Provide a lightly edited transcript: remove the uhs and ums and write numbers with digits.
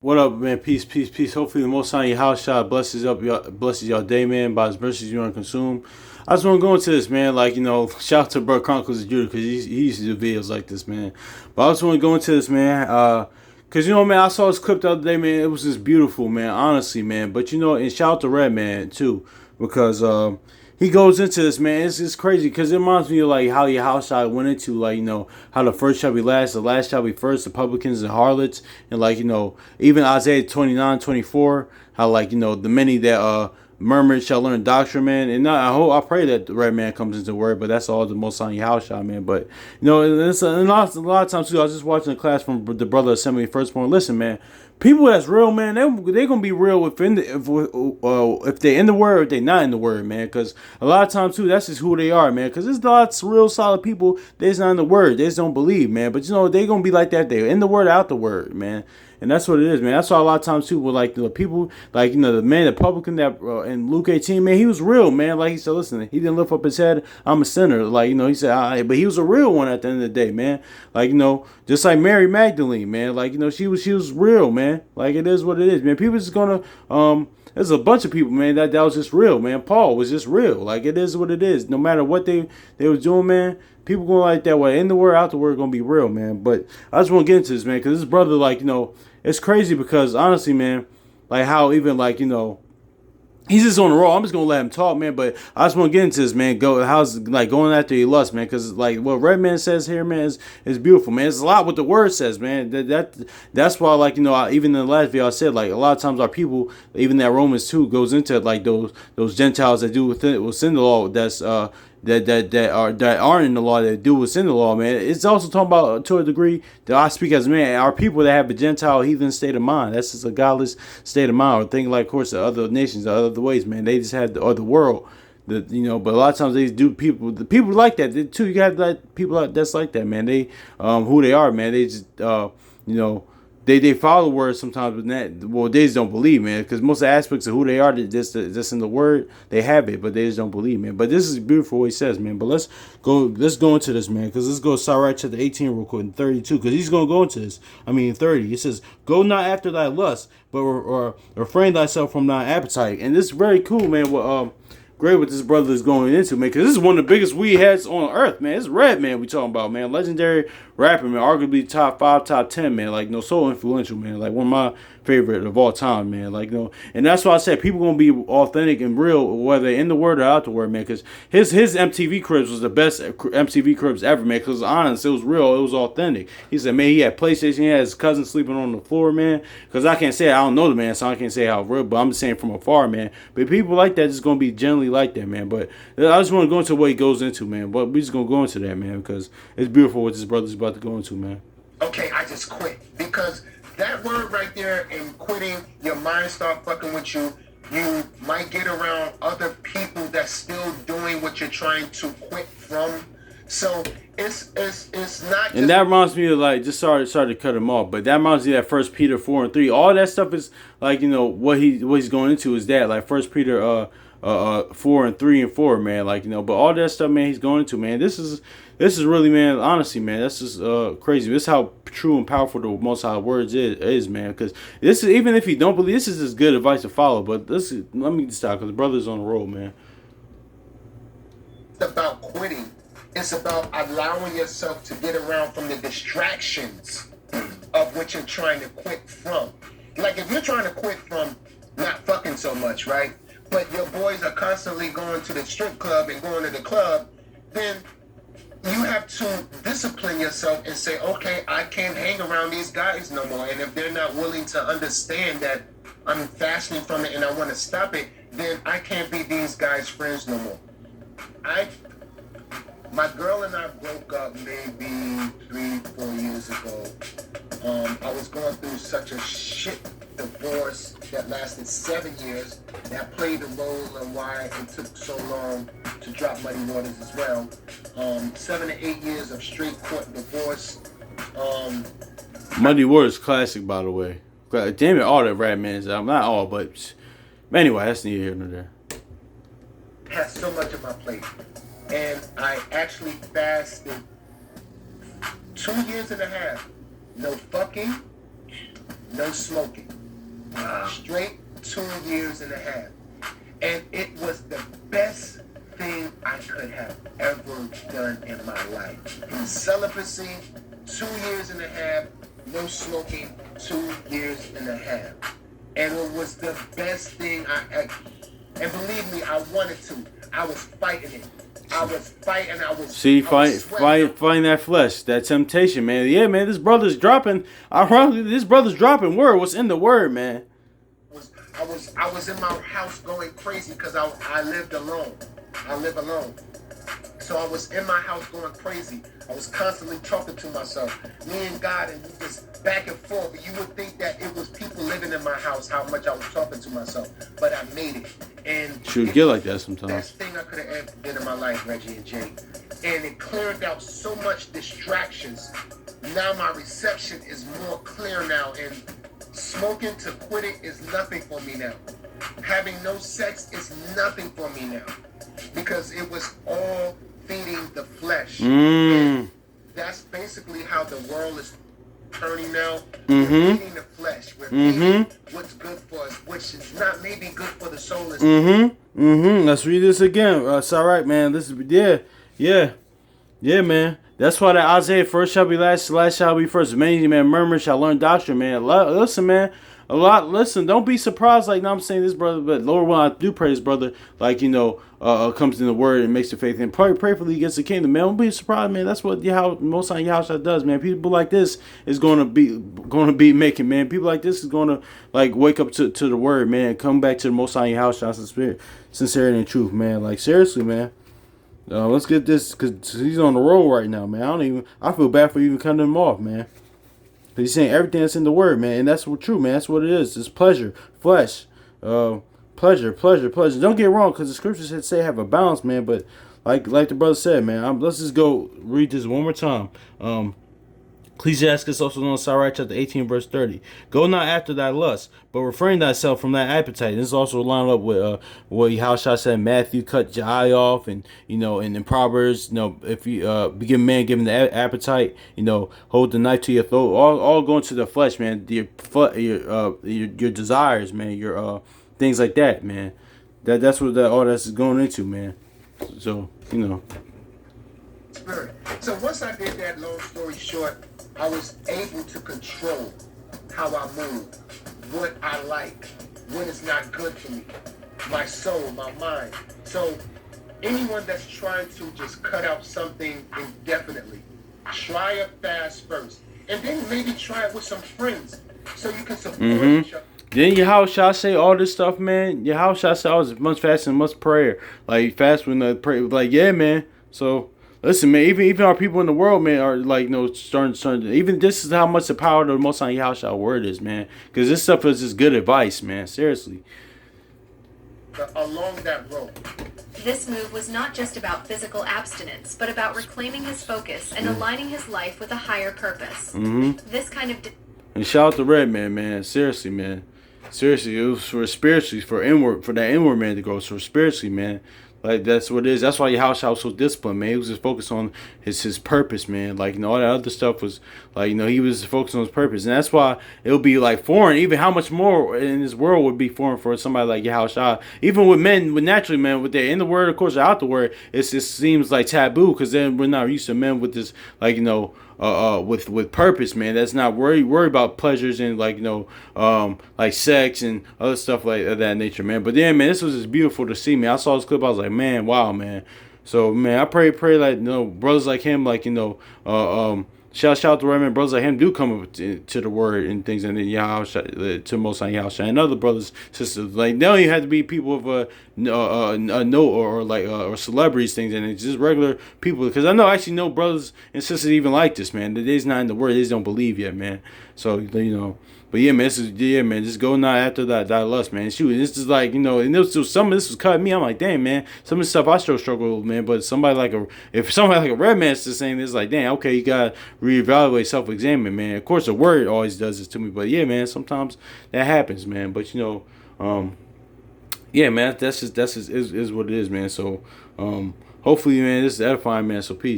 What up, man? Peace, peace, peace. Hopefully, the Most High in your house shot blesses y'all day, man. By His mercies, you want to consume. I just want to go into this, man. Like shout out to Bro Chronicles of Judah because he used to do videos like this, man. But I just want to go into this, man. Cause man, I saw this clip the other day, man. It was just beautiful, man. Honestly, man. But and shout out to Redman too, because he goes into this, man. It's crazy because it reminds me of like how your house shot went into like how the first shall be last, the last shall be first, the publicans and harlots, and like even Isaiah 29:24, how like the many that murmured shall learn doctrine, man. And I pray that the right man comes into word, but that's all the Most High house shot, man. But it's a lot of times too. I was just watching a class from the brother Assembly Firstborn. Listen, man. People that's real, man, they gonna be real if they in the word, if they not in the word, man. Because a lot of times too, that's just who they are, man. Because there's lots of real solid people that's not in the word, they just don't believe, man. But they gonna be like that. They in the word, out the word, man. And that's what it is, man. That's why a lot of times too, with like the people, like the man, the publican that in Luke 18, man, he was real, man. Like he said, listen, he didn't lift up his head. I'm a sinner, like he said, but he was a real one at the end of the day, man. Like just like Mary Magdalene, man. Like she was real, man. Like it is what it is, man. People just gonna there's a bunch of people, man, that was just real, man. Paul was just real. Like it is what it is. No matter what they was doing, man. People going like that way. In the word, out the word, gonna be real, man. But I just want to get into this, man, because this brother, like it's crazy because honestly, man, like how even like he's just on the roll. I'm just gonna let him talk, man. But I just want to get into this, man. How's like going after your lust, man? Because like what Redman says here, man, is beautiful, man. It's a lot what the word says, man. That's why, like even in the last video I said, like a lot of times our people, even that Romans 2 goes into like those Gentiles that do within the law. That's that aren't in the law, that do what's in the law, man. It's also talking about to a degree that I speak as a man, our people that have a Gentile heathen state of mind. That's just a godless state of mind. Or thinking like, of course, the other nations, the other ways, man. They just had the world. But a lot of times they do the people like that too. You got like people that's like that, man. They who they are, man. They just they follow the word sometimes, but they just don't believe, man. Because most of the aspects of who they are, just in the word, they have it, but they just don't believe, man. But this is beautiful what he says, man. But let's go into this, man. Because let's go Sirach chapter 18 real quick and 32, because he's gonna go into this. 30. It says, "Go not after thy lust, but or refrain thyself from thy appetite." And this is very cool, man. Great what this brother is going into, man, because this is one of the biggest weed heads on earth, man. It's Redman we talking about, man. Legendary rapper, man. Arguably top 5, top 10, man. Like, so influential, man. Like, one of my favorite of all time, man. Like, and that's why I said people gonna be authentic and real, whether in the word or out the word, man. Because his MTV Cribs was the best MTV Cribs ever, man. Because honest, it was real, it was authentic. He said, man, he had PlayStation, he had his cousin sleeping on the floor, man. Because I can't say I don't know the man, so I can't say how real, but I'm just saying from afar, man. But people like that just gonna be generally like that, man. But I just want to go into what he goes into, man. But we just gonna go into that, man, because it's beautiful what this brother's about to go into, man. Okay, I just quit because that word right there and quitting, your mind start fucking with you. You might get around other people that's still doing what you're trying to quit from. So it's not. And that reminds me of like, just sorry to cut him off, but that reminds me of that 1 Peter 4:3. All that stuff is like what he's going into is that like 1 Peter 4:3 and 4, man. Like but all that stuff, man, he's going into, man. This is really, man. Honestly, man, this is crazy. This is how true and powerful the Most High words is, man. Because this is, even if you don't believe, this is just good advice to follow. But let me stop, because the brother's on the roll, man. It's about quitting. It's about allowing yourself to get around from the distractions of what you're trying to quit from. Like if you're trying to quit from not fucking so much, right? But your boys are constantly going to the strip club and going to the club, then you have to discipline yourself and say, okay, I can't hang around these guys no more. And if they're not willing to understand that I'm fasting from it and I want to stop it, then I can't be these guys' friends no more. My girl and I broke up maybe 3-4 years ago. I was going through such a shit divorce that lasted 7 years. That played a role in why it took so long to drop Muddy Waters as well. 7 to 8 years of straight court divorce. Muddy Waters classic, by the way. Damn it, all that Redman's album, not all, but anyway, that's neither here nor there. Has so much on my plate, and I actually fasted 2.5 years. No fucking, no smoking. Straight 2 years and a half. And it was the best thing I could have ever done in my life. In celibacy, 2 years and a half, no smoking, 2 years and a half. And it was the best thing and believe me, I wanted to. I was fighting it. I was fighting. Fighting that flesh, that temptation, man. Yeah, man, this brother's dropping. Ironically, this brother's dropping word. What's in the word, man? I was in my house going crazy because I lived alone. I live alone. So I was in my house going crazy. I was constantly talking to myself, me and God, and just back and forth. You would think that it was people living in my house, how much I was talking to myself, but I made it. And should get like that sometimes. Best thing I could have ever did in my life, Reggie and Jay. And it cleared out so much distractions. Now my reception is more clear now, and smoking to quit it is nothing for me now. Having no sex is nothing for me now. Because it was all feeding the flesh. And that's basically how the world is turning now. We're feeding the flesh. We're feeding what's good for us, which is not maybe good for the soul. Let's read this again. It's all right, man. This is yeah, man. That's why that Isaiah, first shall be last, last shall be first. Many man murmur shall learn doctrine, man. Listen, man. Listen, don't be surprised, like, I'm saying this, brother, but Lord, when I do pray this, brother, like, comes in the word and makes the faith and prayerfully he gets the kingdom, man. Don't be surprised, man. That's what most time Yahushua does, man. People like this is going to be making, man. People like this is going to, like, wake up to the word, man. Come back to the most high Yahushua's spirit, sincerity and truth, man. Like, seriously, man. Let's get this, because he's on the roll right now, man. I feel bad for even cutting him off, man. He's saying everything that's in the word, man, and that's what true, man. That's what it is. It's pleasure, flesh, pleasure. Don't get wrong, because the scriptures say have a balance, man. But like the brother said, man, let's just go read this one more time. Ecclesiasticus, also known as Sirach, chapter 18, verse 30. Go not after thy lust, but refrain thyself from thy appetite. This is also lined up with what Yahushua said in Matthew, cut your eye off, and in Proverbs, if you give man given the appetite, hold the knife to your throat. All going to the flesh, man. Your desires, man. Your things like that, man. That's what all that's going into, man. So Spirit. So once I did that, long story short, I was able to control how I move, what I like, what is not good for me, my soul, my mind. So anyone that's trying to just cut out something indefinitely, try a fast first. And then maybe try it with some friends so you can support each other. Then Yahushua say all this stuff, man. Yahushua say all this much fasting, much prayer. Like fast when the pray, like yeah, man. So listen, man. Even our people in the world, man, are like starting. Even this is how much the power of the Most High Yahushua word is, man. Because this stuff is just good advice, man. Seriously. Along that road. This move was not just about physical abstinence, but about reclaiming his focus and aligning his life with a higher purpose. This kind of. And shout out to Redman, man. Seriously, man. Seriously, it was for spiritually, for that inward man to grow. So spiritually, man, like that's what it is. That's why Yahushua was so disciplined, man. He was just focused on his purpose, man. Like all that other stuff was like he was focused on his purpose, and that's why it'll be like foreign. Even how much more in this world would be foreign for somebody like Yahushua. Even with men, with naturally, man, with their in the word, of course, or out the word, it just seems like taboo because then we're not used to men with this, like with purpose, man. That's not worried about pleasures and like sex and other stuff like that nature, man. But then, man, this was just beautiful to see, man. I saw this clip, I was like, man, wow, man. So, man, I pray like brothers like him, like shout out to Redman, brothers like him do come up to the word and things, and then to Most High Yahushua and other brothers, sisters. Like they don't even have to be people of a note or celebrities, things, and it's just regular people. Because I actually know brothers and sisters even like this, man. They's not in the word, they just don't believe yet, man. So But yeah, man, just go not after that lust, man. Shoot, this is like, and some of this was cutting me. I'm like, damn, man, some of the stuff I still struggle with, man. But somebody like a Redman is just saying this, like, damn, okay, you gotta reevaluate, self-examine, man. Of course, the word always does this to me, but yeah, man, sometimes that happens, man. But yeah, man, that's just is what it is, man. So hopefully, man, this is edifying, man. So peace.